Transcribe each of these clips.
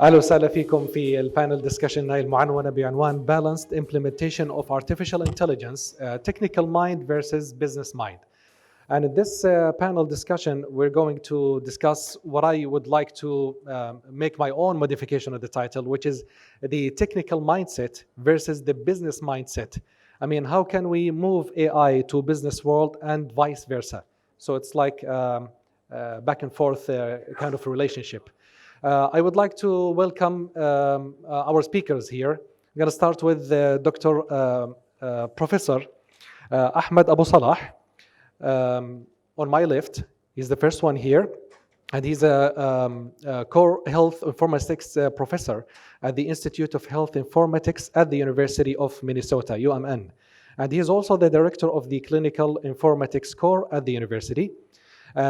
أهلا وسهلا فيكم في البانel discussion هاي المعنونة بعنوان Balanced Implementation of Artificial Intelligence, Technical Mind versus Business Mind. And in this panel discussion, we're going to discuss what I would like to make my own modification of the title, which is the technical mindset versus the business mindset. I mean, how can we move AI to business world and vice versa? So it's like back and forth kind of a relationship. I would like to welcome our speakers here. I'm going to start with Dr. Professor Ahmad AbuSalah. On my left, he's the first one here, and he's a core health informatics professor at the Institute of Health Informatics at the University of Minnesota, UMN. And he is also the director of the Clinical Informatics Core at the university.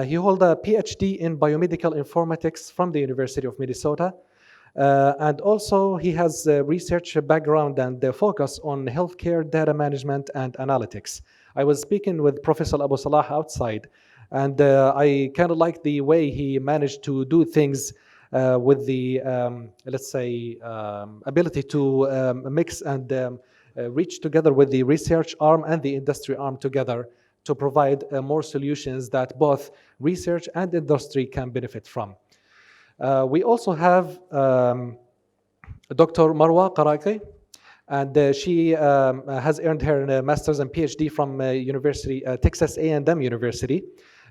He holds a PhD in biomedical informatics from the University of Minnesota. And also he has a research background and focus on healthcare data management and analytics. I was speaking with Professor AbuSalah outside, and I kind of like the way he managed to do things with the, let's say, ability to mix and reach together with the research arm and the industry arm together to provide more solutions that both research and industry can benefit from. We also have Dr. Marwa Qaraqi, and she has earned her master's and PhD from Texas A&M University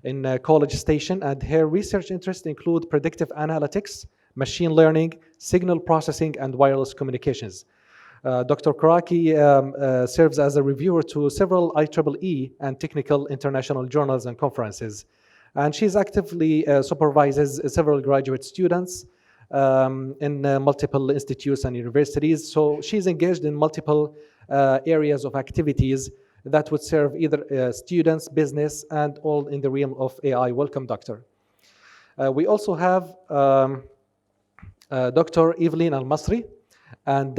in College Station, and her research interests include predictive analytics, machine learning, signal processing, and wireless communications. Dr. Qaraqi serves as a reviewer to several IEEE and technical international journals and conferences. And she's actively supervises several graduate students in multiple institutes and universities. So she's engaged in multiple areas of activities that would serve either students, business, and all in the realm of AI. Welcome, Doctor. We also have Dr. Evelyne El Masri, and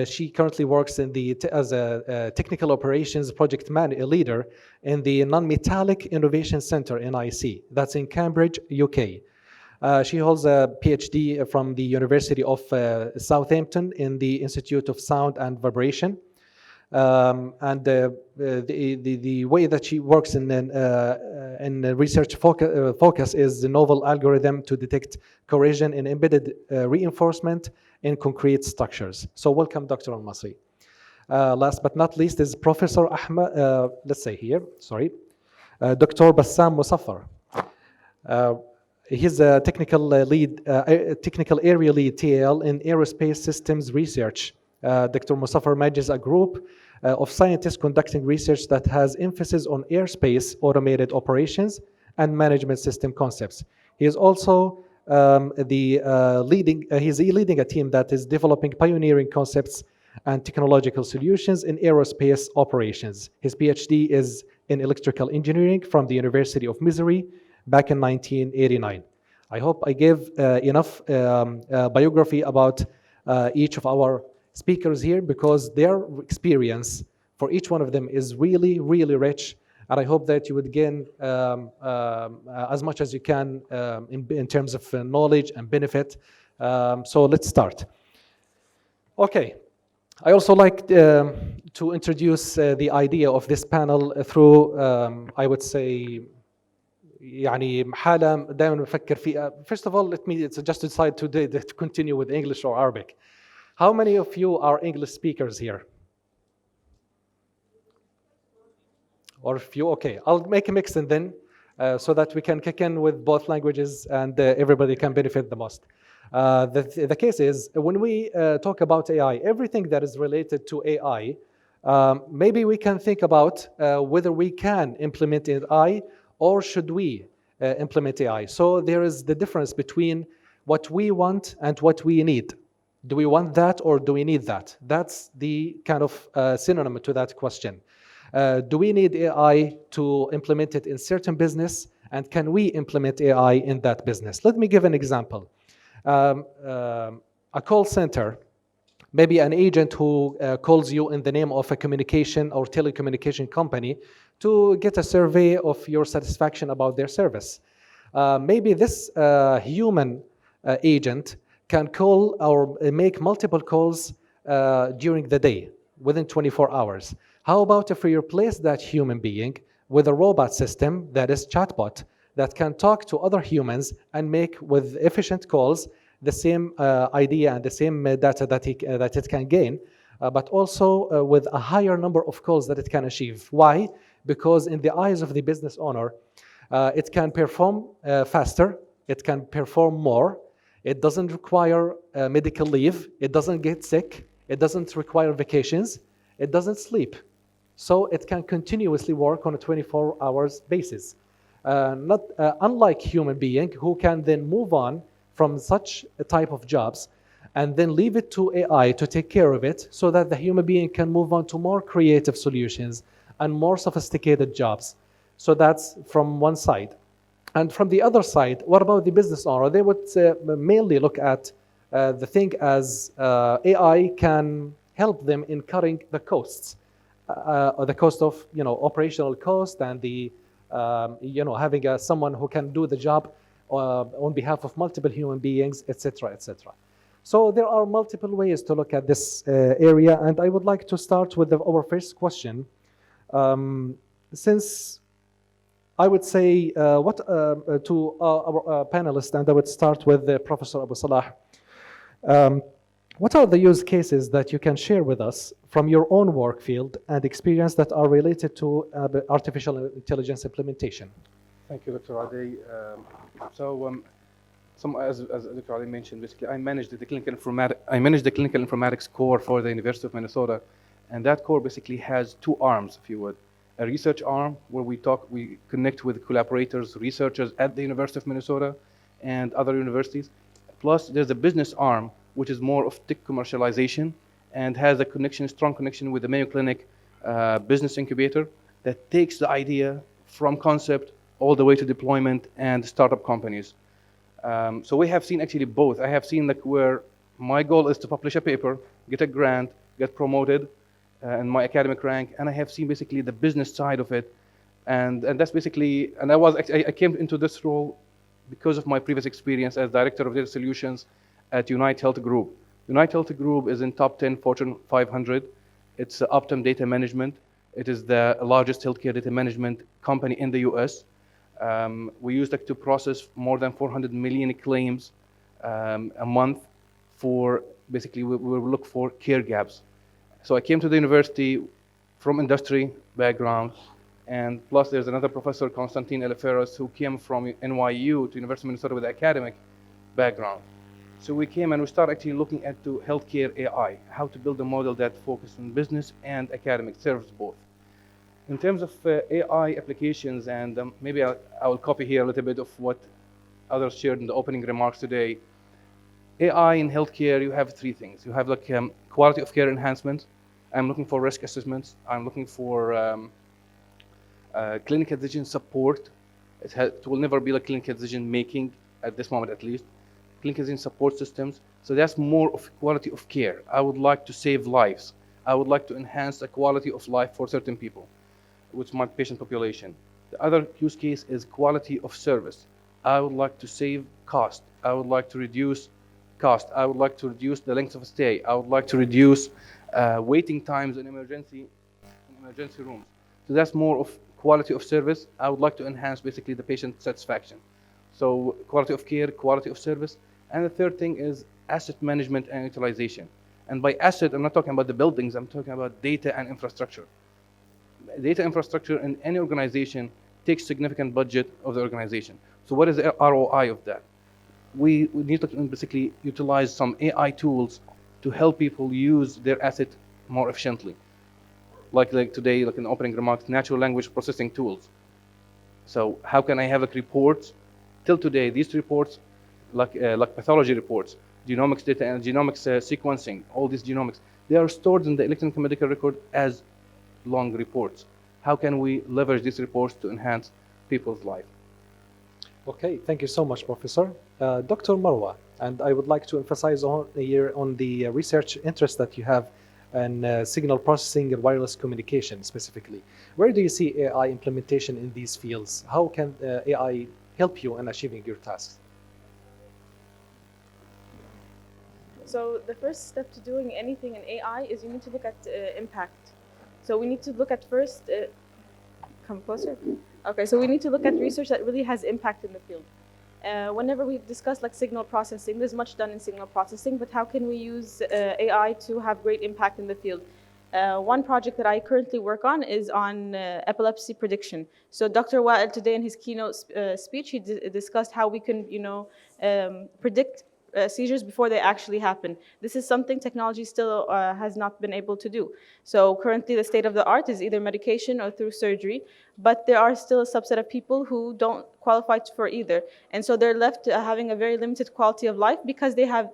she currently works in as a technical operations project leader in the Non-Metallic Innovation Center, NIC. That's in Cambridge, UK. She holds a PhD from the University of Southampton in the Institute of Sound and Vibration. And the way that she works in research focus is the novel algorithm to detect corrosion in embedded reinforcement in concrete structures. So welcome, Dr. El Masri. Last but not least is Professor Ahmad, Dr. Bassam Musaffar. He's a technical area lead TL in aerospace systems research. Dr. Musaffar manages a group of scientists conducting research that has emphasis on airspace automated operations and management system concepts. He is also leading a team that is developing pioneering concepts and technological solutions in aerospace operations. His PhD is in electrical engineering from the University of Missouri back in 1989. I hope I gave enough biography about each of our speakers here, because their experience for each one of them is really, really rich. And I hope that you would gain as much as you can in terms of knowledge and benefit. So let's start. Okay. I also like to introduce the idea of this panel through, I would say, يعني حالة دائما بفكر فيها. First of all, let me just decide today to continue with English or Arabic. How many of you are English speakers here? Or a few? Okay, I'll make a mix and then so that we can kick in with both languages and everybody can benefit the most. The case is, when we talk about AI, everything that is related to AI, maybe we can think about whether we can implement AI or should we implement AI. So there is the difference between what we want and what we need. Do we want that or do we need that? That's the kind of synonym to that question. Do we need AI to implement it in certain business, and can we implement AI in that business? Let me give an example. A call center, maybe an agent who calls you in the name of a communication or telecommunication company to get a survey of your satisfaction about their service. Maybe this human agent can call or make multiple calls during the day within 24 hours. How about if we replace that human being with a robot system that is chatbot that can talk to other humans and make with efficient calls the same idea and the same data that it can gain, but also with a higher number of calls that it can achieve. Why? Because in the eyes of the business owner, it can perform faster, it can perform more, it doesn't require medical leave, it doesn't get sick, it doesn't require vacations, it doesn't sleep. So it can continuously work on a 24 hours basis. Not unlike human being who can then move on from such a type of jobs and then leave it to AI to take care of it so that the human being can move on to more creative solutions and more sophisticated jobs. So that's from one side. And from the other side, what about the business owner? They would mainly look at the thing as AI can help them in cutting the costs, or the cost of operational cost and the having someone who can do the job on behalf of multiple human beings, etc., etc. So there are multiple ways to look at this area, and I would like to start with our first question. Since I would say to our panelists, and I would start with Professor AbuSalah. What are the use cases that you can share with us from your own work field and experience that are related to artificial intelligence implementation? Thank you, Dr. Adi. As Dr. Ali mentioned, basically, I managed the clinical informatics core for the University of Minnesota, and that core basically has two arms, if you would. A research arm where we connect with collaborators, researchers at the University of Minnesota and other universities. Plus, there's a business arm, which is more of tech commercialization and has a strong connection with the Mayo Clinic business incubator that takes the idea from concept all the way to deployment and startup companies. So we have seen actually both. I have seen where my goal is to publish a paper, get a grant, get promoted in my academic rank, and I have seen basically the business side of it. And that's basically, and I came into this role because of my previous experience as Director of Data Solutions at Unite Health Group. Unite Health Group is in top 10 Fortune 500. It's Optum Data Management. It is the largest healthcare data management company in the US. We use it to process more than 400 million claims a month for, basically, we look for care gaps. So I came to the university from industry background, and plus there's another professor, Constantine Eleferos, who came from NYU to University of Minnesota with academic background. So we came and we started actually looking at healthcare AI, how to build a model that focuses on business and academic, serves both. In terms of AI applications, and maybe I will copy here a little bit of what others shared in the opening remarks today. AI in healthcare, you have three things. You have quality of care enhancement. I'm looking for risk assessments. I'm looking for clinical decision support. It will never be like clinical decision making at this moment, at least. Clinical decision support systems. So that's more of quality of care. I would like to save lives. I would like to enhance the quality of life for certain people, which is my patient population. The other use case is quality of service. I would like to save cost. I would like to reduce cost. I would like to reduce the length of stay. I would like to reduce waiting times in emergency rooms. So that's more of quality of service. I would like to enhance basically the patient satisfaction. So quality of care, quality of service. And the third thing is asset management and utilization. And by asset, I'm not talking about the buildings, I'm talking about data and infrastructure. Data infrastructure in any organization takes significant budget of the organization. So what is the ROI of that? We need to basically utilize some AI tools to help people use their asset more efficiently. Like today, like in the opening remarks, natural language processing tools. So how can I have reports? Till today, these reports, like pathology reports, genomics data and genomics sequencing, all these genomics, they are stored in the electronic medical record as long reports. How can we leverage these reports to enhance people's life? Okay, thank you so much, Professor. Dr. Marwa, and I would like to emphasize on the research interest that you have in signal processing and wireless communication specifically. Where do you see AI implementation in these fields? How can AI help you in achieving your tasks? So the first step to doing anything in AI is you need to look at impact. So we need to look at first, come closer. Okay, so we need to look at research that really has impact in the field. Whenever we discuss like signal processing, there's much done in signal processing, but how can we use AI to have great impact in the field? One project that I currently work on is on epilepsy prediction. So Dr. Wael today in his keynote speech, he discussed how we can, predict seizures before they actually happen. This is something technology still has not been able to do. So currently the state of the art is either medication or through surgery, but there are still a subset of people who don't qualify for either. And so they're left having a very limited quality of life because they have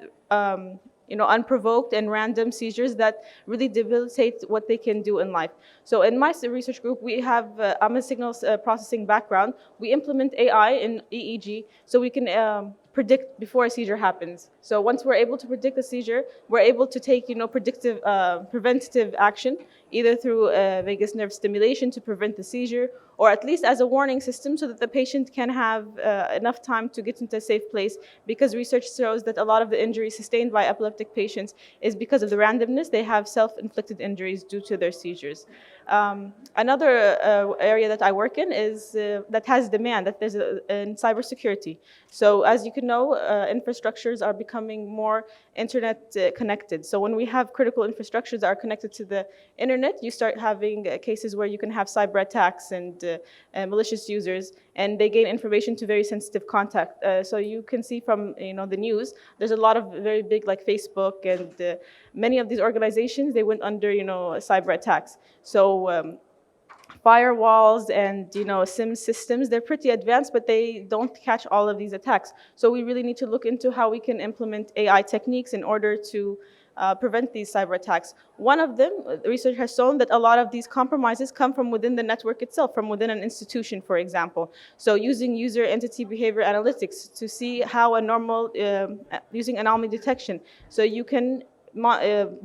unprovoked and random seizures that really debilitate what they can do in life. So in my research group, we have, I'm a signals processing background. We implement AI in EEG so we can predict before a seizure happens. So once we're able to predict a seizure, we're able to take, predictive, preventative action, either through vagus nerve stimulation to prevent the seizure, or at least as a warning system so that the patient can have enough time to get into a safe place, because research shows that a lot of the injuries sustained by epileptic patients is because of the randomness. They have self-inflicted injuries due to their seizures. Another area that I work in is that has demand, that there's in cybersecurity. So as you can know, infrastructures are becoming more internet connected. So when we have critical infrastructures that are connected to the internet, you start having cases where you can have cyber attacks and malicious users, and they gain information to very sensitive contact. So you can see from the news, there's a lot of very big like Facebook and many of these organizations, they went under cyber attacks. So firewalls and SIM systems, they're pretty advanced, but they don't catch all of these attacks. So we really need to look into how we can implement AI techniques in order to prevent these cyber attacks. One of them, research has shown that a lot of these compromises come from within the network itself, from within an institution, for example. So using user entity behavior analytics to see how a normal, using anomaly detection. So you can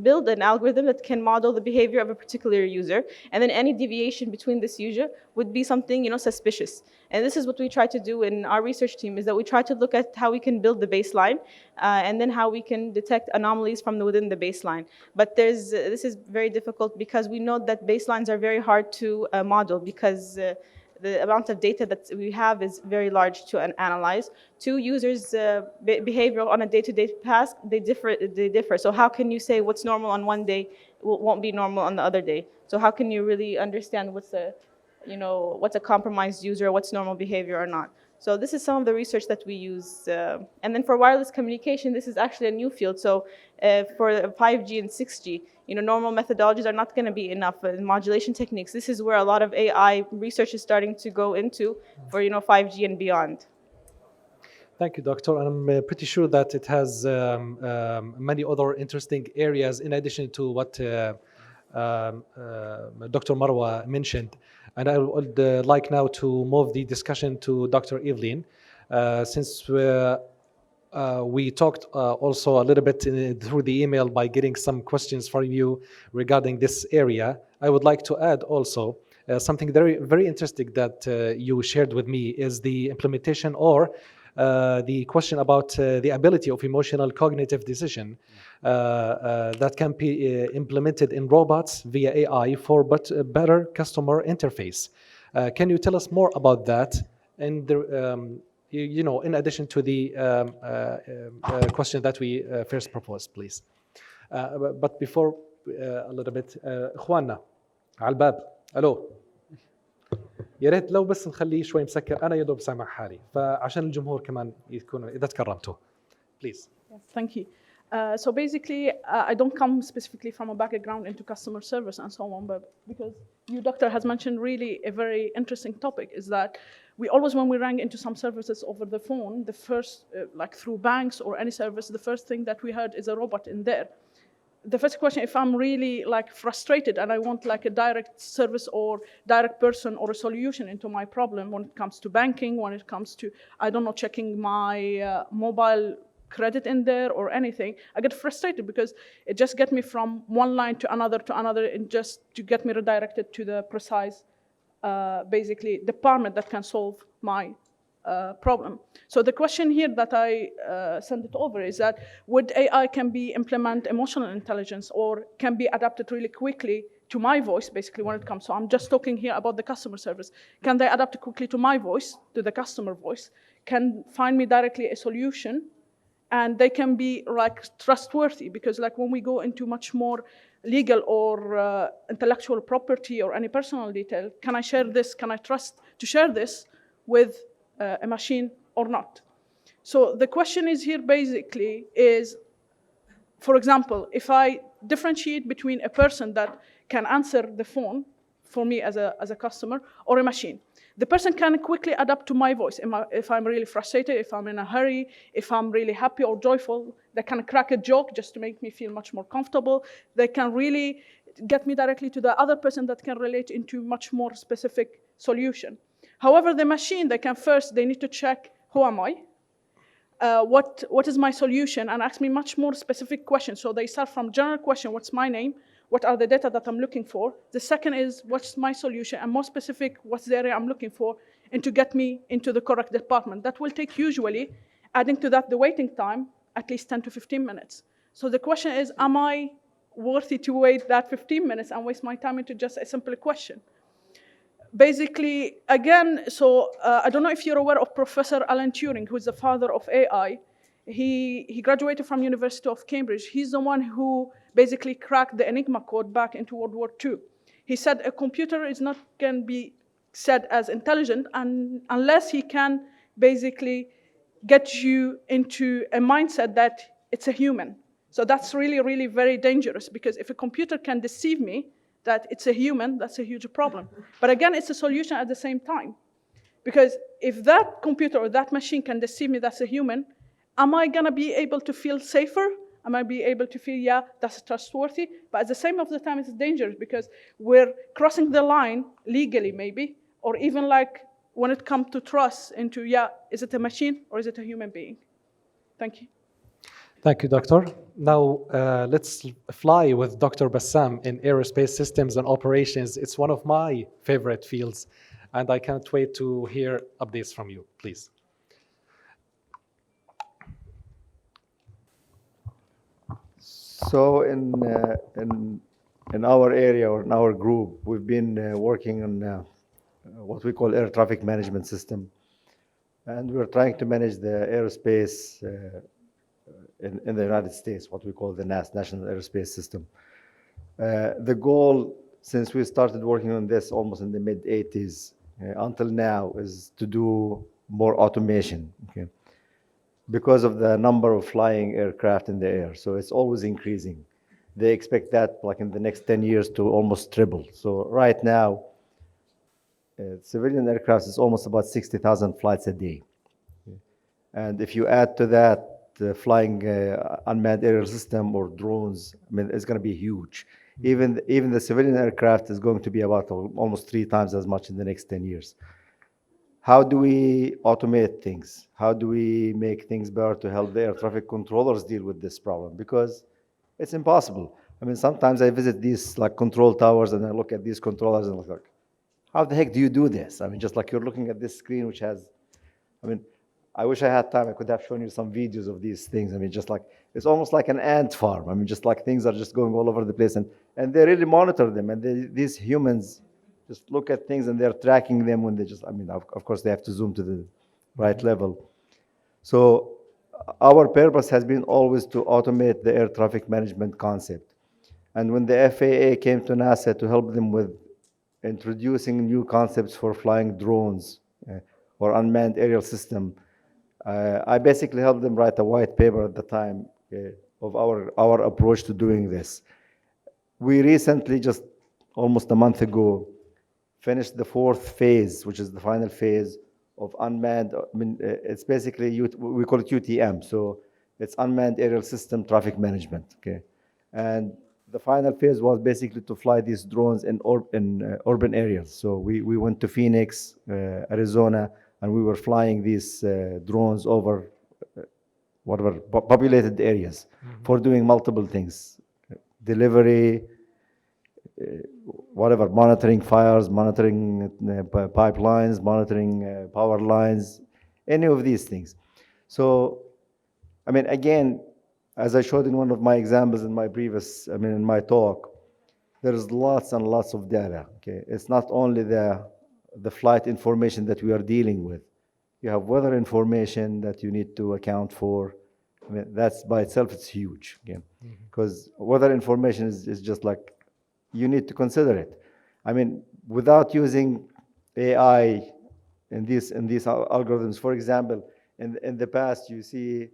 build an algorithm that can model the behavior of a particular user, and then any deviation between this user would be something suspicious. And this is what we try to do in our research team, is that we try to look at how we can build the baseline and then how we can detect anomalies from within the baseline. But this is very difficult because we know that baselines are very hard to model, because the amount of data that we have is very large to analyze. Two, users' behavior on a day-to-day task, they differ. So how can you say what's normal on one day won't be normal on the other day? So how can you really understand what's a compromised user, what's normal behavior or not? So this is some of the research that we use. And then for wireless communication, this is actually a new field. So for 5G and 6G, normal methodologies are not going to be enough. Modulation techniques, this is where a lot of AI research is starting to go into for 5G and beyond. Thank you, Doctor. And I'm pretty sure that it has many other interesting areas in addition to what Dr. Marwa mentioned. And I would like now to move the discussion to Dr. Evelyne, since we talked also a little bit through the email by getting some questions from you regarding this area. I would like to add also something very, very interesting that you shared with me is the implementation or the question about the ability of emotional cognitive decision that can be implemented in robots via AI for better customer interface. Can you tell us more about that? And in addition to the question that we first proposed, please. But before a little bit, اخواننا على الباب الو يا ريت لو بس نخليه شوي مسكر، انا يا دوب سامع حالي، فعشان الجمهور كمان يكونوا اذا تكرمتوا. Please. Yes, thank you. So basically, I don't come specifically from a background into customer service and so on, but because you, doctor, has mentioned really a very interesting topic, is that we always, when we rang into some services over the phone, the first, like through banks or any service, the first thing that we heard is a robot in there. The first question, if I'm really like frustrated and I want like a direct service or direct person or a solution into my problem when it comes to banking, when it comes to, I don't know, checking my mobile credit in there or anything, I get frustrated because it just gets me from one line to another and just to get me redirected to the precise, basically, department that can solve my problem. So the question here that I sent it over is that would AI can be implement emotional intelligence or can be adapted really quickly to my voice, basically when it comes. So I'm just talking here about the customer service. Can they adapt it quickly to my voice, to the customer voice? Can find me directly a solution? And they can be like trustworthy, because like when we go into much more legal or intellectual property or any personal detail, can I share this? Can I trust to share this with a machine or not? So the question is here basically is, for example, if I differentiate between a person that can answer the phone for me as a customer or a machine, the person can quickly adapt to my voice. If I'm really frustrated, if I'm in a hurry, if I'm really happy or joyful, they can crack a joke just to make me feel much more comfortable. They can really get me directly to the other person that can relate into much more specific solution. However, the machine, they need to check, who am I? What is my solution? And ask me much more specific questions. So they start from general question, what's my name? What are the data that I'm looking for? The second is, what's my solution? And more specific, what's the area I'm looking for? And to get me into the correct department. That will take usually, adding to that the waiting time, at least 10 to 15 minutes. So the question is, am I worthy to wait that 15 minutes and waste my time into just a simple question? Basically, again, so I don't know if you're aware of Professor Alan Turing, who's the father of AI. He graduated from University of Cambridge. He's the one who basically cracked the Enigma code back into World War II. He said a computer is not can be said as intelligent unless he can basically get you into a mindset that it's a human. So that's really, really very dangerous, because if a computer can deceive me that it's a human, that's a huge problem. But again, it's a solution at the same time. Because if that computer or that machine can deceive me that's a human, am I gonna be able to feel safer? Am I be able to feel, yeah, that's trustworthy? But at the same of the time, it's dangerous because we're crossing the line legally maybe, or even like when it comes to trust into, yeah, is it a machine or is it a human being? Thank you. Thank you, Doctor. Now, let's fly with Dr. Bassam in aerospace systems and operations. It's one of my favorite fields, and I can't wait to hear updates from you, please. So in our area or in our group, we've been working on what we call air traffic management system. And we're trying to manage the aerospace in the United States, what we call the NAS, National Aerospace System. The goal, since we started working on this almost in the mid-'80s until now, is to do more automation, okay? Because of the number of flying aircraft in the air. So it's always increasing. They expect that like in the next 10 years to almost triple. So right now, civilian aircraft is almost about 60,000 flights a day. And if you add to that the flying unmanned aerial system or drones, I mean, it's going to be huge. Even the civilian aircraft is going to be about almost 3 times as much in the next 10 years. How do we automate things? How do we make things better to help the air traffic controllers deal with this problem? Because it's impossible. I mean, sometimes I visit these like control towers and I look at these controllers and look, how the heck do you do this? I mean, just like you're looking at this screen, which has, I mean, I wish I had time. I could have shown you some videos of these things. I mean, just like, it's almost like an ant farm. I mean, just like things are just going all over the place, and they really monitor them. And these humans just look at things and they're tracking them when they just, I mean, of course they have to zoom to the right level. So our purpose has been always to automate the air traffic management concept. And when the FAA came to NASA to help them with introducing new concepts for flying drones or unmanned aerial system, I basically helped them write a white paper at the time of our approach to doing this. We recently, just almost a month ago, finished the 4th phase, which is the final phase of unmanned, I mean, it's basically, we call it UTM, so it's unmanned aerial system traffic management, okay? And the final phase was basically to fly these drones in urban areas. So we went to Phoenix, Arizona, and we were flying these drones over whatever populated areas for doing multiple things, delivery, whatever, monitoring fires, monitoring pipelines, monitoring power lines, any of these things. So, I mean, again, as I showed in one of my examples in my previous, in my talk, there's lots and lots of data, okay? It's not only the flight information that we are dealing with. You have weather information that you need to account for. I mean, that's by itself, it's huge, again. Because weather information is just like, you need to consider it. I mean, without using AI in these algorithms, for example, in the past, you see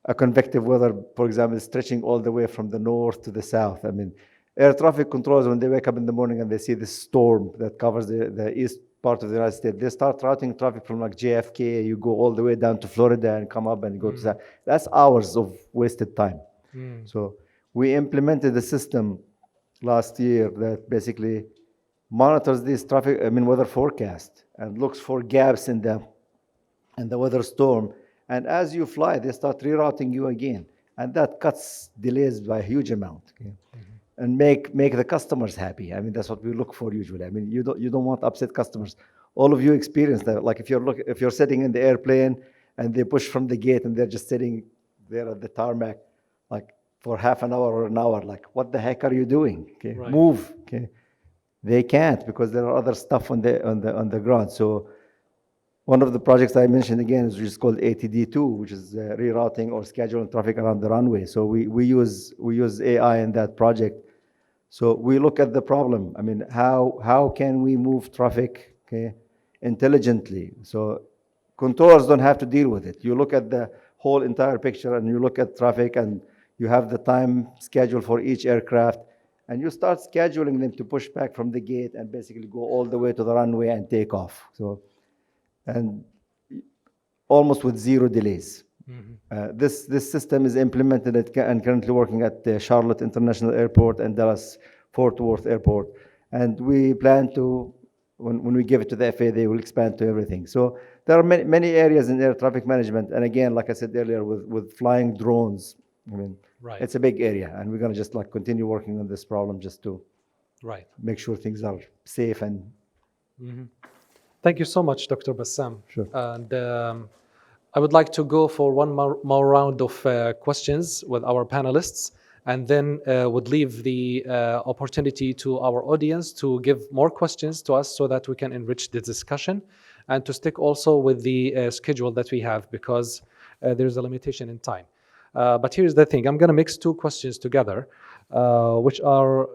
a convective weather, for example, stretching all the way from the north to the south. I mean, air traffic controllers, when they wake up in the morning and they see this storm that covers the east part of the United States, they start routing traffic from like JFK, you go all the way down to Florida and come up and go to that. That's hours of wasted time. So we implemented a system last year that basically monitors this traffic, weather forecast and looks for gaps in the weather storm. And as you fly, they start rerouting you again. And that cuts delays by a huge amount. Okay? And make the customers happy. I mean, that's what we look for usually. I mean, you don't want upset customers. All of you experience that. Like if you're sitting in the airplane and they push from the gate and they're just sitting there at the tarmac, like for half an hour or an hour, like what the heck are you doing? Okay, Right. Move. Okay, they can't because there are other stuff on the ground. So one of the projects I mentioned again is just called ATD2, which is rerouting or scheduling traffic around the runway. So we use AI in that project. So we look at the problem. I mean, how can we move traffic, okay, intelligently? So controllers don't have to deal with it. You look at the whole entire picture and you look at traffic and you have the time schedule for each aircraft and you start scheduling them to push back from the gate and basically go all the way to the runway and take off. So, and almost with zero delays. This system is implemented and currently working at the Charlotte International Airport and Dallas Fort Worth Airport. And we plan to, when we give it to the FAA, they will expand to everything. So there are many areas in air traffic management. And again, like I said earlier, with flying drones, I mean, Right. it's a big area. And we're going to just like continue working on this problem just to Right. make sure things are safe and. Thank you so much, Dr. Bassam. Sure. And I would like to go for one more round of questions with our panelists, and then would leave the opportunity to our audience to give more questions to us so that we can enrich the discussion and to stick also with the schedule that we have because there's a limitation in time. But here's the thing, I'm going to mix two questions together, which are,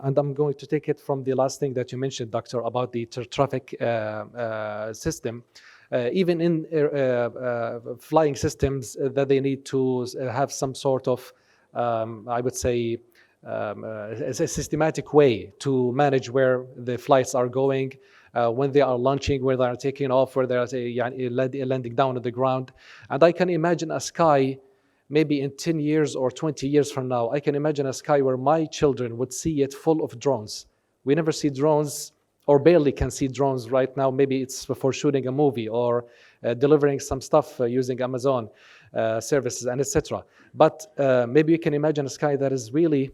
and I'm going to take it from the last thing that you mentioned, Doctor, about the traffic system. Even in flying systems that they need to have some sort of, I would say, a systematic way to manage where the flights are going, when they are launching, where they are taking off, where they are landing down on the ground. And I can imagine a sky, maybe in 10 years or 20 years from now, I can imagine a sky where my children would see it full of drones. We never see drones or barely can see drones right now. Maybe it's for shooting a movie or delivering some stuff using Amazon services and etc. But maybe you can imagine a sky that is really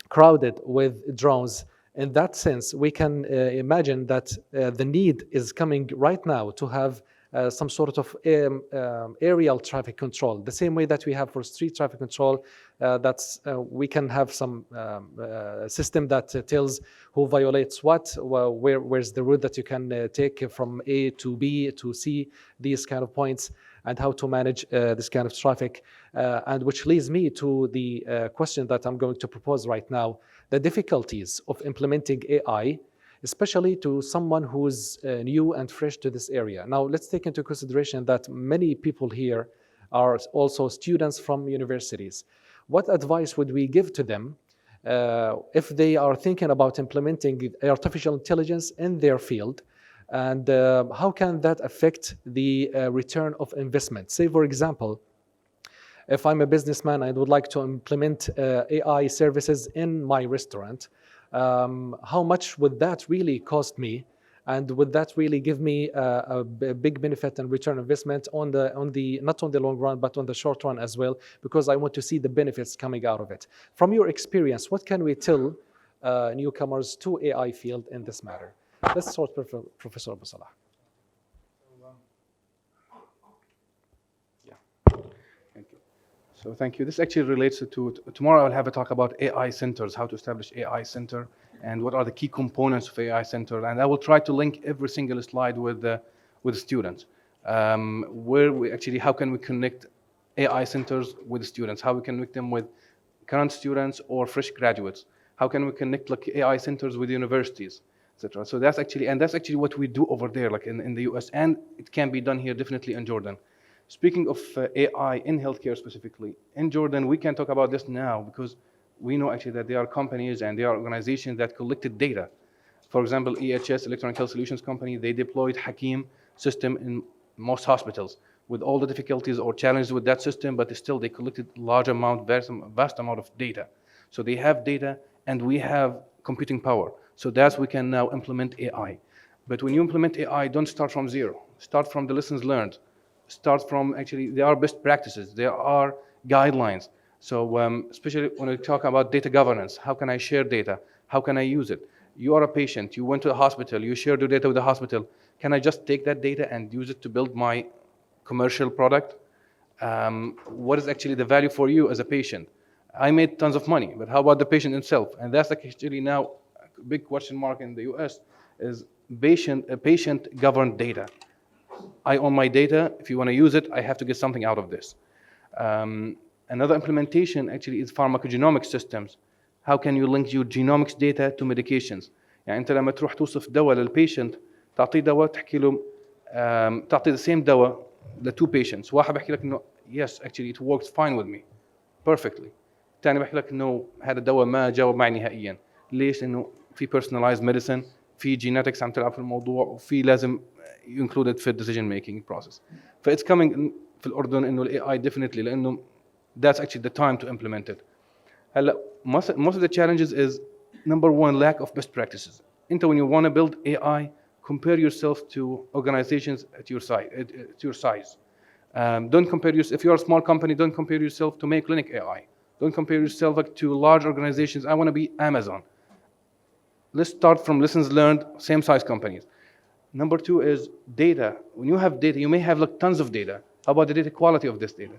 crowded with drones. In that sense, we can imagine that the need is coming right now to have some sort of aerial traffic control, the same way that we have for street traffic control. We can have some system that tells who violates what, where's the route that you can take from A to B to C, these kind of points, and how to manage this kind of traffic. And which leads me to the question that I'm going to propose right now, the difficulties of implementing AI, especially to someone who's new and fresh to this area. Now, let's take into consideration that many people here are also students from universities. What advice would we give to them if they are thinking about implementing artificial intelligence in their field? And how can that affect the return of investment? Say, for example, if I'm a businessman and would like to implement AI services in my restaurant, how much would that really cost me, and would that really give me a big benefit and return investment on the not on the long run but on the short run as well, because I want to see the benefits coming out of it. From your experience, what can we tell newcomers to AI field in this matter? Let's start with Professor AbuSalah. So thank you. This actually relates to tomorrow. I'll have a talk about AI centers, how to establish AI center, and what are the key components of AI center. And I will try to link every single slide with the students. Where we actually, how can we connect AI centers with students? How we connect them with current students or fresh graduates? How can we connect like AI centers with universities, etc. So that's actually what we do over there, like in the US, and it can be done here definitely in Jordan. Speaking of AI in healthcare specifically, in Jordan, we can talk about this now because we know actually that there are companies and there are organizations that collected data. For example, EHS, Electronic Health Solutions Company, they deployed Hakim system in most hospitals with all the difficulties or challenges with that system, but still they collected large amount, vast amount of data. So they have data and we have computing power. So that's we can now implement AI. But when you implement AI, don't start from zero. Start from the lessons learned. Start from actually, there are best practices, there are guidelines. So especially when we talk about data governance, how can I share data? How can I use it? You are a patient, you went to a hospital, you shared your data with the hospital. Can I just take that data and use it to build my commercial product? What is actually the value for you as a patient? I made tons of money, but how about the patient himself? And that's actually now a big question mark in the US is patient governed data. I own my data. If you want to use it, I have to get something out of this. Another implementation actually is pharmacogenomic systems. How can you link your genomics data to medications? يعني أنت لما تروح توصف دواء للبيشنت تعطيه دواء تحكي له تعطي the same دواء ل two patients. واحد بحكي لك إنه yes actually it works fine with me perfectly. الثاني بحكي لك إنه هذا الدواء ما جاوب معي نهائيا. ليش؟ إنه في personalized medicine، في genetics عم تلعب في الموضوع، وفي لازم included في decision making process. ف it's coming في الأردن إنه ال AI definitely لأنه that's actually the time to implement it. هلا most of the challenges is number one lack of best practices. أنت when you want to build AI, compare yourself to organizations at your size. Don't compare yourself. If you're a small company, don't compare yourself to Mayo Clinic AI. Don't compare yourself like to large organizations. I want to be Amazon. Let's start from lessons learned, same size companies. Number two is data. When you have data, you may have like tons of data. How about the data quality of this data?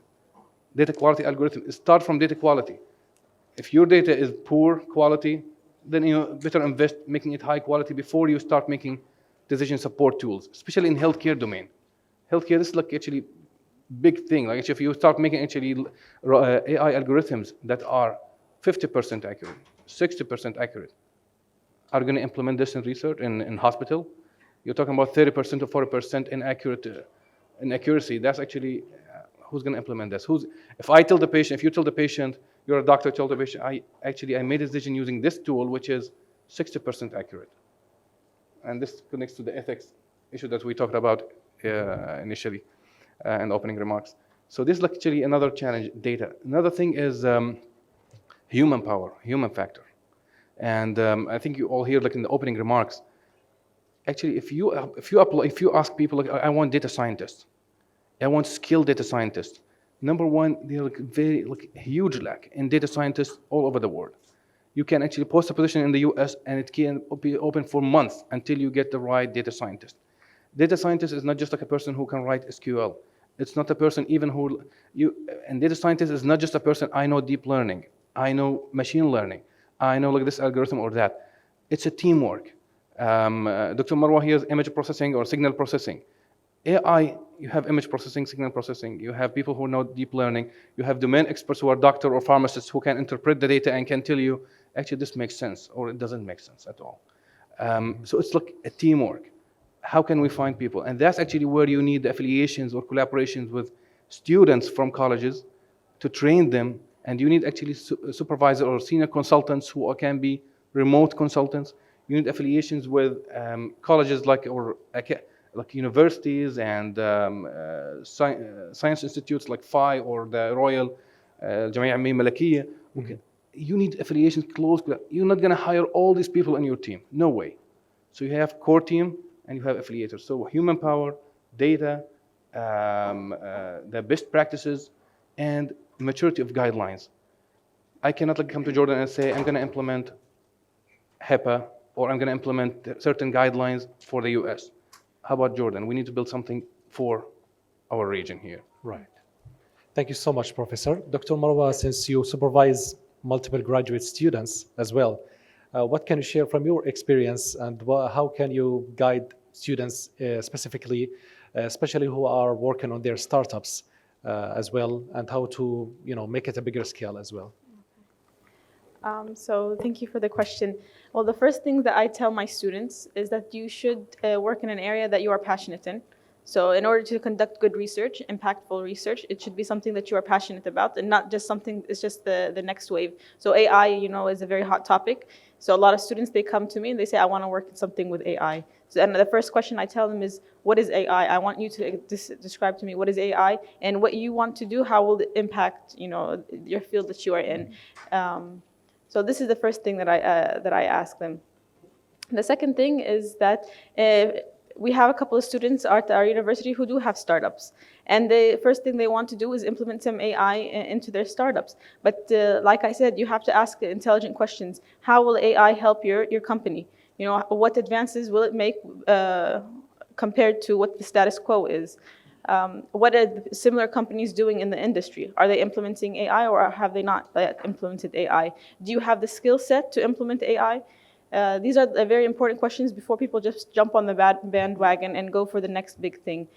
Data quality algorithm. Start from data quality. If your data is poor quality, then you better invest making it high quality before you start making decision support tools, especially in healthcare domain. Healthcare is like actually big thing. Like actually if you start making actually AI algorithms that are 50% accurate, 60% accurate, are going to implement this in research in hospital. You're talking about 30% or 40% inaccuracy. That's actually who's going to implement this? If I tell the patient, if you tell the patient, you're a doctor, tell the patient, I made a decision using this tool, which is 60% accurate. And this connects to the ethics issue that we talked about initially in the opening remarks. So this is actually another challenge, data. Another thing is human power, human factor. And I think you all hear like in the opening remarks, actually if you ask people, like, I want data scientists, I want skilled data scientists. Number one, they're like very huge lack in data scientists all over the world. You can actually post a position in the US and it can be open for months until you get the right data scientist. Data scientist is not just like a person who can write SQL. It's not a person even and data scientist is not just a person, I know deep learning, I know machine learning, I know like this algorithm or that. It's a teamwork. Dr. Marwa here is image processing or signal processing. AI, you have image processing, signal processing, you have people who know deep learning, you have domain experts who are doctor or pharmacists who can interpret the data and can tell you, actually this makes sense or it doesn't make sense at all. So it's like a teamwork. How can we find people? And that's actually where you need the affiliations or collaborations with students from colleges to train them, and you need actually supervisor or senior consultants who can be remote consultants. You need affiliations with colleges like universities and science institutes like PHI or the Royal Jamia Almia Malakiyya. You need affiliations close. You're not going to hire all these people in your team. No way. So you have core team and you have affiliators. So human power, data, the best practices, and maturity of guidelines. I cannot come to Jordan and say, I'm going to implement HIPAA or I'm going to implement certain guidelines for the US. How about Jordan? We need to build something for our region here. Right. Thank you so much, Professor. Dr. Marwa, since you supervise multiple graduate students as well, what can you share from your experience, and how can you guide students specifically, especially who are working on their startups as well, and how to make it a bigger scale as well? So thank you for the question. Well, the first thing that I tell my students is that you should work in an area that you are passionate in. So in order to conduct good research, impactful research, it should be something that you are passionate about and not just something, it's just the next wave. So AI, is a very hot topic. So a lot of students, they come to me and they say, I want to work in something with AI. So, and the first question I tell them is, what is AI? I want you to describe to me what is AI and what you want to do, how will it impact, your field that you are in. So this is the first thing that I ask them. The second thing is that we have a couple of students at our university who do have startups. And the first thing they want to do is implement some AI into their startups. But like I said, you have to ask intelligent questions. How will AI help your company? What advances will it make compared to what the status quo is? What are similar companies doing in the industry? Are they implementing AI or have they not yet implemented AI? Do you have the skill set to implement AI? These are the very important questions before people just jump on the bandwagon and go for the next big thing.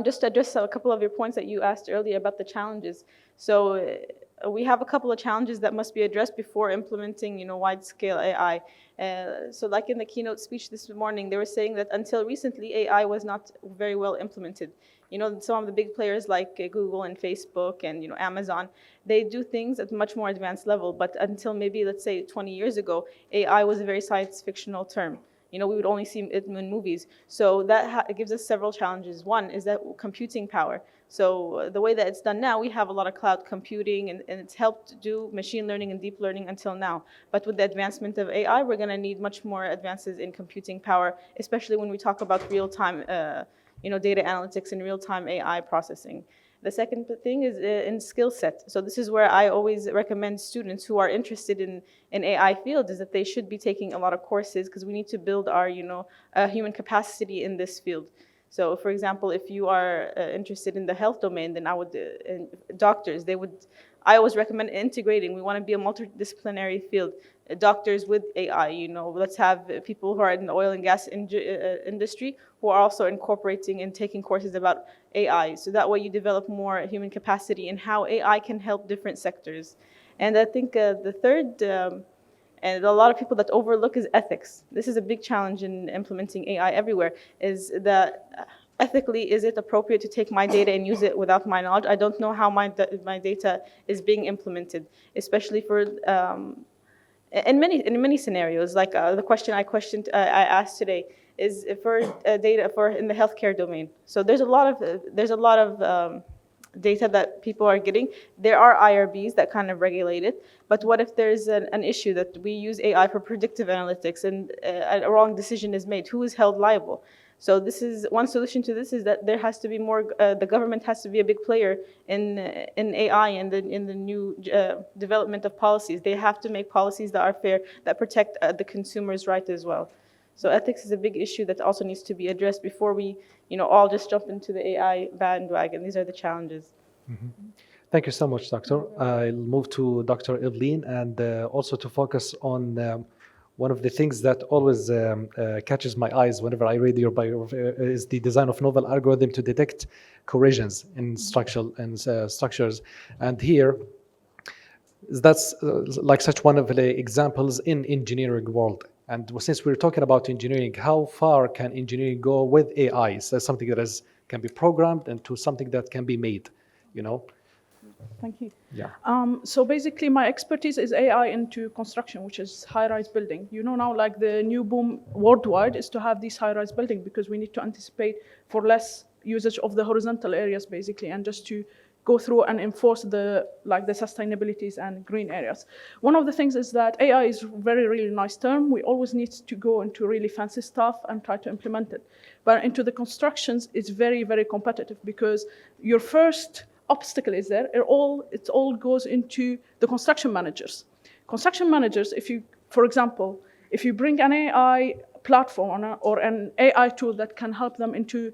Just to address a couple of your points that you asked earlier about the challenges. So we have a couple of challenges that must be addressed before implementing, wide-scale AI. So like in the keynote speech this morning, they were saying that until recently, AI was not very well implemented. Some of the big players like Google and Facebook and Amazon, they do things at a much more advanced level. But until maybe, let's say, 20 years ago, AI was a very science fictional term. We would only see it in movies. So that gives us several challenges. One is that computing power. So the way that it's done now, we have a lot of cloud computing, and it's helped do machine learning and deep learning until now. But with the advancement of AI, we're going to need much more advances in computing power, especially when we talk about real-time data analytics and real-time AI processing. The second thing is in skill set. So this is where I always recommend students who are interested in AI field is that they should be taking a lot of courses because we need to build our human capacity in this field. So for example, if you are interested in the health domain, then I would, doctors, I always recommend integrating. We want to be a multidisciplinary field. Doctors with AI, let's have people who are in the oil and gas industry who are also incorporating and taking courses about AI. So that way you develop more human capacity in how AI can help different sectors. And I think the third, and a lot of people that overlook is ethics. This is a big challenge in implementing AI everywhere, is that ethically, is it appropriate to take my data and use it without my knowledge? I don't know how my data is being implemented, especially for in many scenarios. Like the question I asked today is for data for in the healthcare domain. So there's a lot of data that people are getting. There are IRBs that kind of regulate it, but what if there's an issue that we use AI for predictive analytics and a wrong decision is made? Who is held liable? So this is one solution to this, is that there has to be more, the government has to be a big player in AI and in the new development of policies. They have to make policies that are fair, that protect the consumer's right as well. So ethics is a big issue that also needs to be addressed before we all just jump into the AI bandwagon. These are the challenges. Mm-hmm. Thank you so much, Doctor. I'll move to Dr. Evelyne, and also to focus on one of the things that always catches my eyes whenever I read your bio is the design of novel algorithm to detect corrosions in structures. And here, that's like such one of the examples in engineering world. And since we're talking about engineering, how far can engineering go with AI? So something that can be programmed into something that can be made, Thank you. Yeah. So basically, my expertise is AI into construction, which is high-rise building. Now, like the new boom worldwide is to have these high-rise building because we need to anticipate for less usage of the horizontal areas, basically, and just to go through and enforce the sustainabilities and green areas. One of the things is that AI is really nice term. We always need to go into really fancy stuff and try to implement it. But into the constructions, it's very competitive because your first obstacle is there. It all goes into the construction managers. Construction managers, for example, if you bring an AI platform or an AI tool that can help them into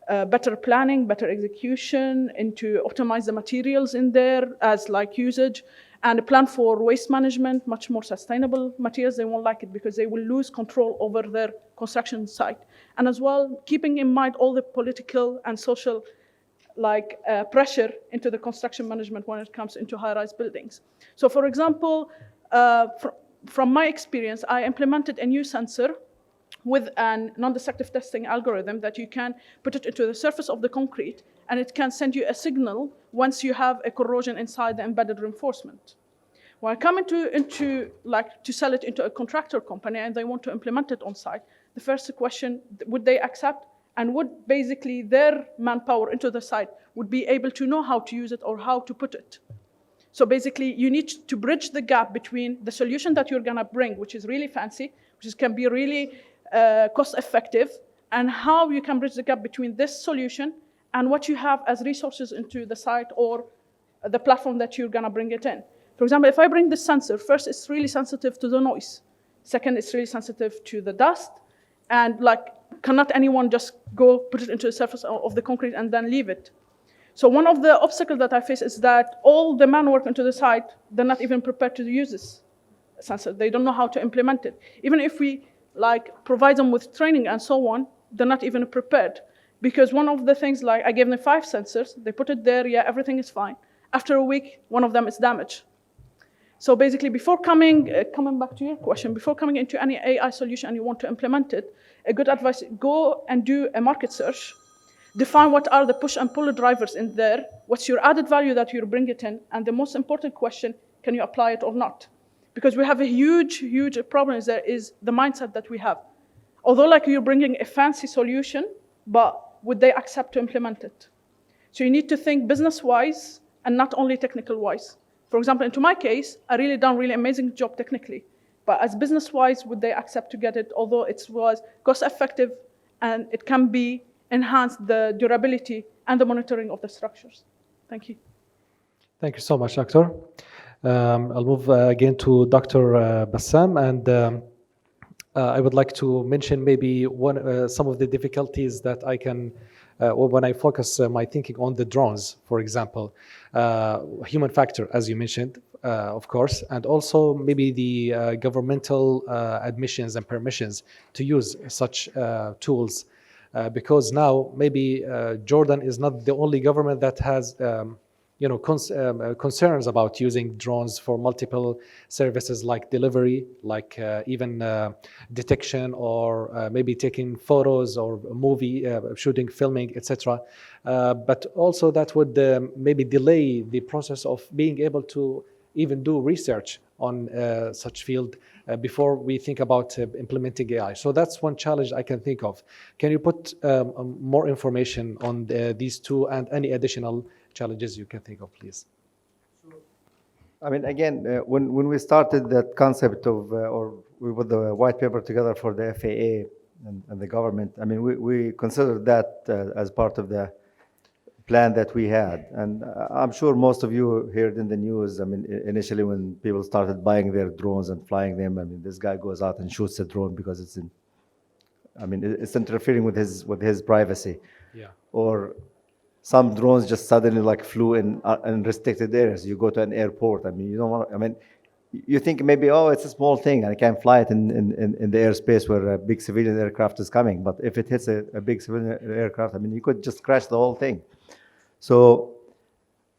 better planning, better execution, into optimize the materials in there as like usage, and a plan for waste management, much more sustainable materials. They won't like it because they will lose control over their construction site. And as well, keeping in mind all the political and social pressure into the construction management when it comes into high-rise buildings. So for example, from my experience, I implemented a new sensor with a non-destructive testing algorithm that you can put it into the surface of the concrete, and it can send you a signal once you have a corrosion inside the embedded reinforcement. When I come into to sell it into a contractor company and they want to implement it on site, the first question, would they accept, and would basically their manpower into the site would be able to know how to use it or how to put it. So basically, you need to bridge the gap between the solution that you're gonna bring, which is really fancy, which can be really cost-effective, and how you can bridge the gap between this solution and what you have as resources into the site or the platform that you're gonna bring it in. For example, if I bring this sensor, first, it's really sensitive to the noise. Second, it's really sensitive to the dust, and cannot anyone just go put it into the surface of the concrete and then leave it. So one of the obstacles that I face is that all the man work into the site, they're not even prepared to use this sensor. They don't know how to implement it. Even if we provide them with training and so on, they're not even prepared. Because one of the things, I gave them 5 sensors, they put it there, yeah, everything is fine. After a week, one of them is damaged. So basically, before coming back to your question, before coming into any AI solution and you want to implement it, a good advice, go and do a market search, define what are the push and pull drivers in there, what's your added value that you bring it in, and the most important question, can you apply it or not? Because we have a huge, huge problem there is the mindset that we have. Although you're bringing a fancy solution, but would they accept to implement it? So you need to think business-wise and not only technical-wise. For example, into my case, I really done really amazing job technically, but as business-wise, would they accept to get it, although it was cost-effective and it can be enhanced the durability and the monitoring of the structures. Thank you. Thank you so much, Doctor. I'll move again to Dr. Bassam, and I would like to mention maybe some of the difficulties that I can, when I focus my thinking on the drones, for example, human factor, as you mentioned, of course, and also maybe the governmental admissions and permissions to use such tools, because now maybe Jordan is not the only government that has concerns about using drones for multiple services like delivery, like even detection, or maybe taking photos or movie shooting, filming, etc. But also that would maybe delay the process of being able to even do research on such field before we think about implementing AI. So that's one challenge I can think of. Can you put more information on these two and any additional challenges you can think of, please? I mean, again, when we started that concept of, or we put the white paper together for the FAA and the government, I mean, we considered that as part of the plan that we had. And I'm sure most of you heard in the news, I mean, initially when people started buying their drones and flying them, I mean, this guy goes out and shoots a drone because it's interfering with his privacy. Yeah. Or some drones just suddenly flew in restricted areas. You go to an airport, I mean, you don't want to, I mean, you think maybe, oh, it's a small thing and I can't fly it in the airspace where a big civilian aircraft is coming. But if it hits a big civilian aircraft, I mean, you could just crash the whole thing. So,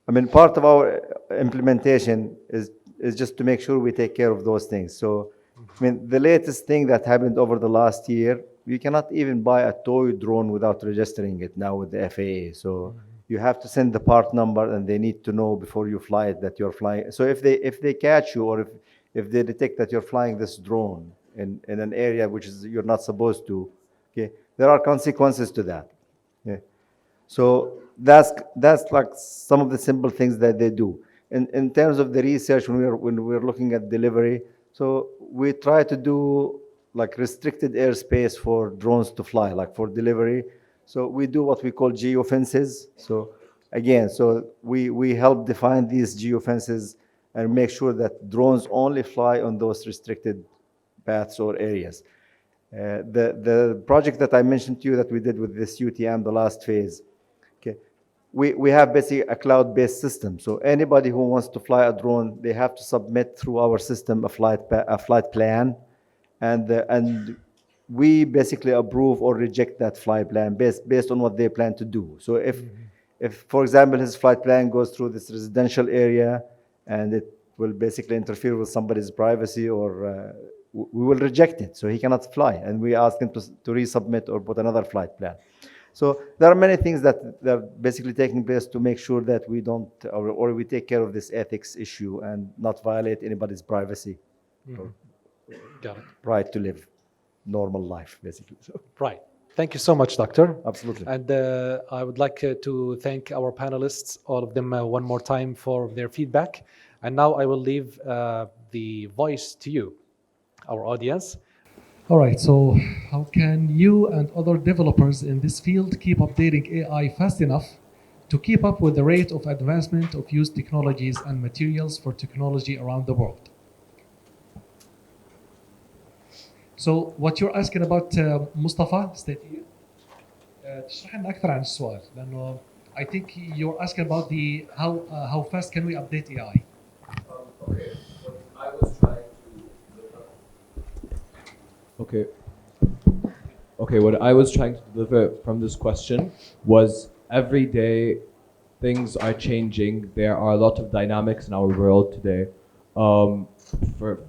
I mean, part of our implementation is just to make sure we take care of those things. So, I mean, the latest thing that happened over the last year, you cannot even buy a toy drone without registering it now with the FAA. So you have to send the part number, and they need to know before you fly it that you're flying. So if they catch you, or if they detect that you're flying this drone in an area which is you're not supposed to, okay, there are consequences to that. Okay? So that's like some of the simple things that they do. In terms of the research, when we're looking at delivery, so we try to do restricted airspace for drones to fly, like for delivery. So we do what we call geofences. So again, we help define these geofences and make sure that drones only fly on those restricted paths or areas. The project that I mentioned to you that we did with this UTM, the last phase, okay, we have basically a cloud-based system. So anybody who wants to fly a drone, they have to submit through our system a flight plan, and we basically approve or reject that flight plan based on what they plan to do. So if for example his flight plan goes through this residential area and it will basically interfere with somebody's privacy, or we will reject it, so he cannot fly, and we ask him to resubmit or put another flight plan. So there are many things that are basically taking place to make sure that we don't, or we take care of this ethics issue and not violate anybody's privacy or Got it. right to live normal life, basically. So, Right. Thank you so much, Doctor. absolutely. And I would like to thank our panelists, all of them, one more time for their feedback. And now I will leave the voice to you, our audience. All right, so how can you and other developers in this field keep updating AI fast enough to keep up with the rate of advancement of used technologies and materials for technology around the world? So what you're asking about, Mustafa, state here. تشرح لنا أكثر عن السؤال لأنه I think you're asking about the how fast can we update AI? Okay, what I was trying to Okay, what I was trying to deliver from this question was every day things are changing. There are a lot of dynamics in our world today. For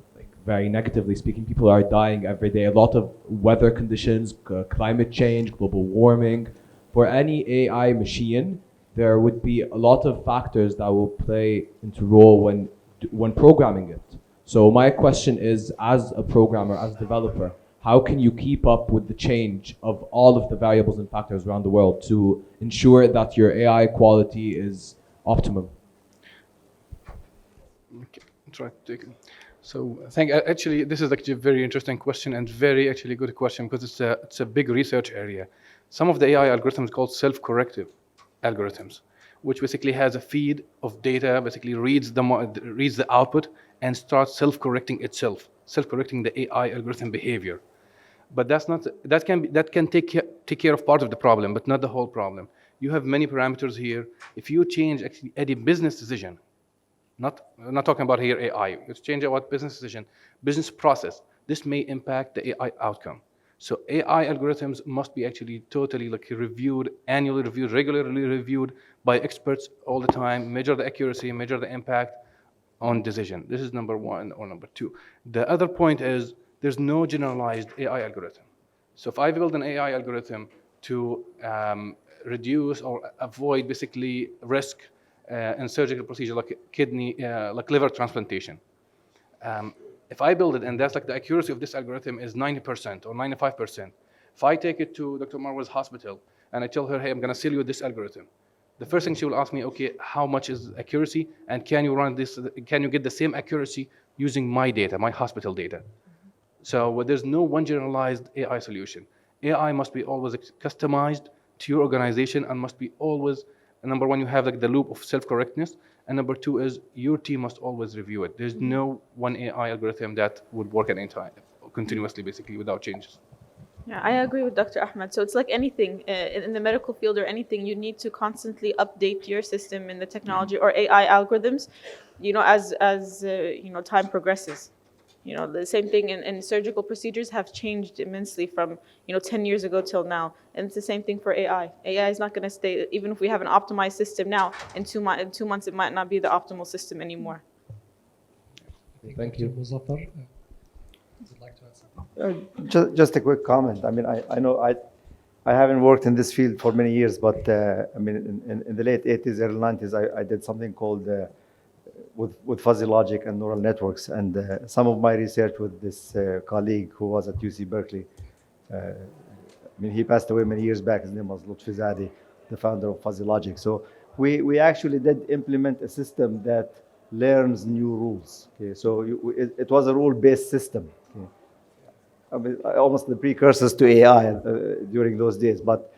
very negatively speaking, people are dying every day. A lot of weather conditions, climate change, global warming. For any AI machine, there would be a lot of factors that will play into role when programming it. So my question is, as a programmer, as a developer, how can you keep up with the change of all of the variables and factors around the world to ensure that your AI quality is optimum? Okay, try to take it. So actually, this is actually a very interesting question and very actually good question because it's a big research area. Some of the AI algorithms called self-corrective algorithms, which basically has a feed of data, basically reads the output and starts self-correcting itself, self-correcting the AI algorithm behavior. But that can take care of part of the problem, but not the whole problem. You have many parameters here. If you change actually any business decision, I'm not talking about here AI. Let's change about business decision, business process. This may impact the AI outcome. So AI algorithms must be actually totally reviewed, annually reviewed, regularly reviewed by experts all the time, measure the accuracy, measure the impact on decision. This is number one or number two. The other point is there's no generalized AI algorithm. So if I build an AI algorithm to reduce or avoid basically risk in surgical procedure like kidney, like liver transplantation. If I build it and that's the accuracy of this algorithm is 90% or 95%, if I take it to Dr. Marwa's hospital and I tell her, hey, I'm going to sell you this algorithm, the first thing she will ask me, okay, how much is accuracy, and can you run this? Can you get the same accuracy using my data, my hospital data? So there's no one generalized AI solution. AI must be always customized to your organization and must be always. Number one, you have the loop of self-correctness, and number two is your team must always review it. There's no one AI algorithm that would work at any time, continuously, basically, without changes. Yeah, I agree with Dr. Ahmad. So it's like anything in the medical field or anything, you need to constantly update your system in the technology or AI algorithms, as time progresses. The same thing in surgical procedures have changed immensely from 10 years ago till now, and it's the same thing for AI. AI is not going to stay, even if we have an optimized system now. In 2 months, it might not be the optimal system anymore. Thank you. Muzaffar, would you like to add something? Just a quick comment. I mean, I know I haven't worked in this field for many years, but I mean, in the late 80s, early 90s, I did something called with fuzzy logic and neural networks, and some of my research with this colleague who was at UC Berkeley. I mean, he passed away many years back. His name was Lutfi Zadi, the founder of fuzzy logic. So we actually did implement a system that learns new rules. Okay, so it was a rule-based system. Okay? I mean, almost the precursors to AI during those days. But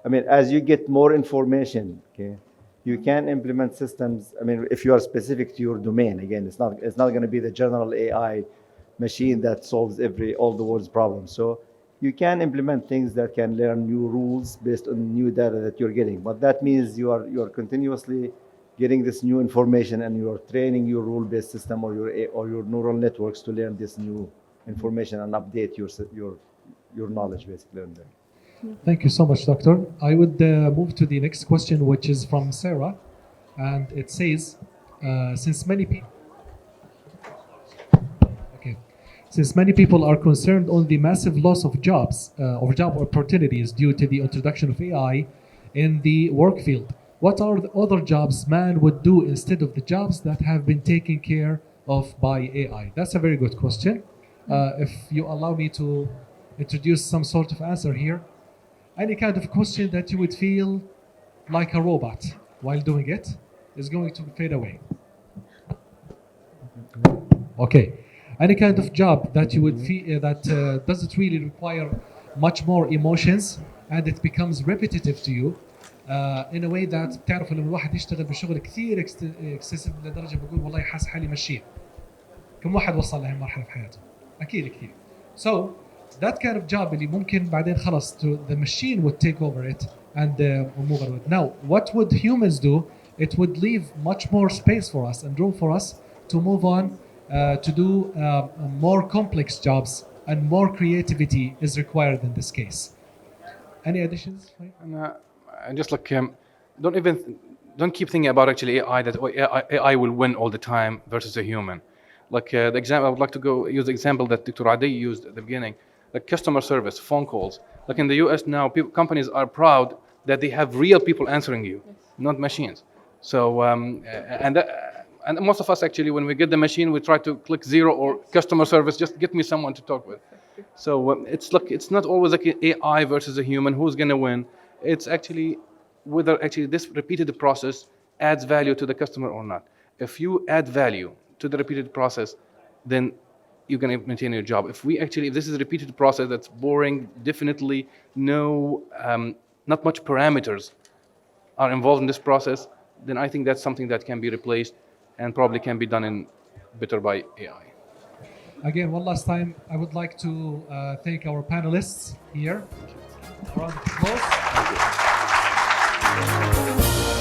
I mean, as you get more information, okay, you can implement systems. I mean, if you are specific to your domain, again, it's not going to be the general AI machine that solves all the world's problems. So you can implement things that can learn new rules based on new data that you're getting. But that means you're continuously getting this new information, and you're training your rule-based system or your neural networks to learn this new information and update your knowledge basically on them. Thank you so much, Doctor. I would move to the next question, which is from Sarah, and it says, since many people are concerned on the massive loss of jobs or job opportunities due to the introduction of AI in the work field, what are the other jobs man would do instead of the jobs that have been taken care of by AI? That's a very good question. If you allow me to introduce some sort of answer here, any kind of question that you would feel like a robot while doing it is going to fade away. Okay. Any kind of job that you would feel that doesn't really require much more emotions and it becomes repetitive to you in a way that بتعرف لما الواحد يشتغل بشغل كثير اكسسيف لدرجه بقول والله حاسس حالي مشيه. كم واحد وصل لهي المرحله في حياته؟ اكيد كثير. So that kind of job اللي ممكن بعدين خلص the machine would take over it and move on. Now, what would humans do? It would leave much more space for us and room for us to move on to do more complex jobs, and more creativity is required in this case. Any additions? And just like don't keep thinking about actually AI that AI will win all the time versus a human. Like the example, I would like to use the example that Dr. Adi used at the beginning, like customer service, phone calls. Like in the US now, companies are proud that they have real people answering you, not machines. So and most of us actually, when we get the machine, we try to click 0 or customer service, just get me someone to talk with. So it's not always like AI versus a human who's going to win. It's actually whether actually this repeated process adds value to the customer or not. If you add value to the repeated process, then you're going to maintain your job. If this is a repeated process that's boring, definitely not much parameters are involved in this process, then I think that's something that can be replaced and probably can be done better by AI. Again, one last time, I would like to thank our panelists here. A round of applause. Thank you.